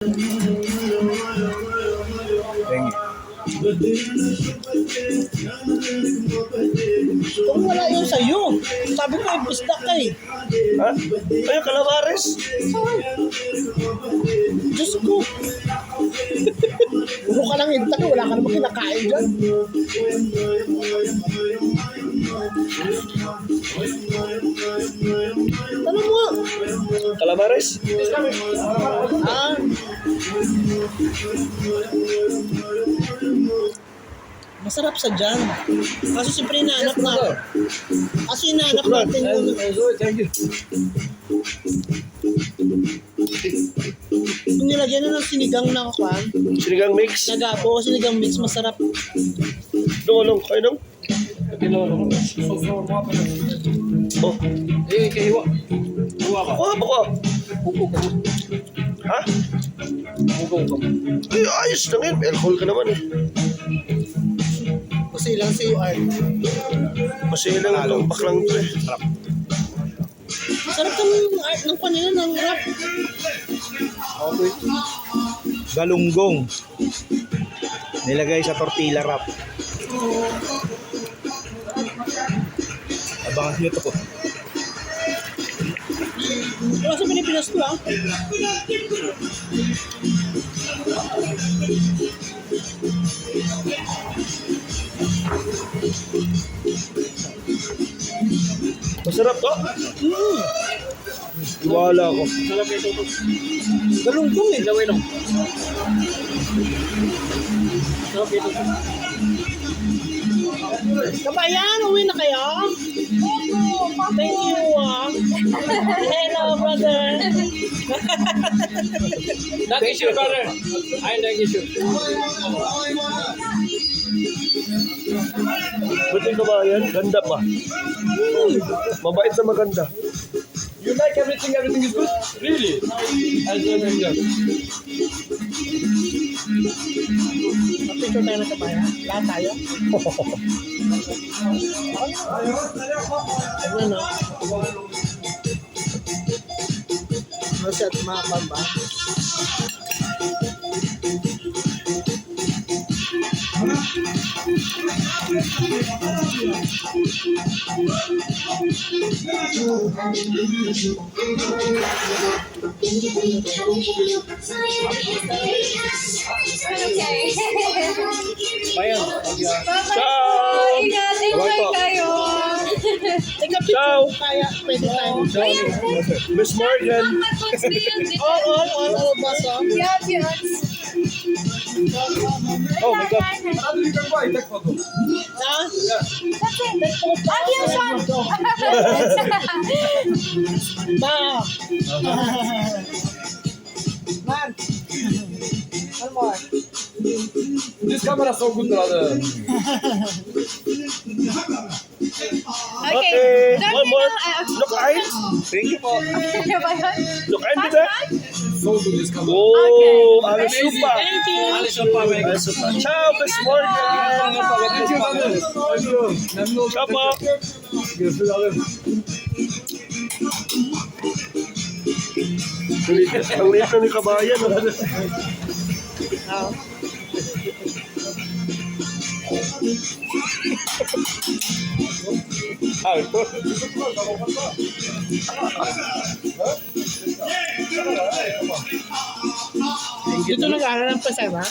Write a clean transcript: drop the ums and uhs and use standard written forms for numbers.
Thank you. Kung wala yun sa'yo, sabi ko yung pista ka eh. Ha? Ay, calamares. Diyos ko. Puro ka lang hinta ka, wala ka naman kinakain dyan. Ano mo? Calamares? Ah. Masarap sa dyan. Kaso siyempre hinahanap na. Kaso hinahanap natin yung... Thank you. Kung nilagyan na ng sinigang na kwan, Sinigang mix. nagabo, sinigang mix, masarap. Dungolong. Kayo nung? Oh. Eh, kahiwa. Hiwa ka. Wala ko. Ha? Hugaw ka. Ay, ayos lang yun. Alcohol ka naman eh. Kasi lang si Art. Masilang itong baklang ito eh. Sarap ng art ng kanila ng rap. Okay. Galunggong. Nilagay sa tortilla wrap. Abangan nyo ito po. Wala sa Pilipinas to ah. Masarap to. Iwala ko. Galunggong eh. Gawin lang. Kabayan, uwi na kayo? Thank you ah. Hello brother. Thank you, brother. Ay, thank you. Ba't yung kabayan? Ganda pa. Mabait na maganda. You like everything? Everything is good? Really? I don't know. Picture tayo ng kabayan. Lahat tayo. Ano na? Maset mga kamba. Bayan. Ciao! Enjoy kayo. Teka, Ciao! picture kaya pwede tayo. Miss Morgan. All basa. Yup, yup. Oh my God. Ha? Aviation! Ma! Man! One more. This camera so good, brother. Okay, Don't one you more. know, Look, ay. Thank you po. ano ba yun? Look, ay, dito. So good, this camera. Oh, alis pa. Thank you. Alis pa, may Alis pa. Ciao, Miss Morgan. Thank you, brother. Thank you. Ciao po. Ang liit na ni kabayan. Ah. Dito nag-aaral ng pasama.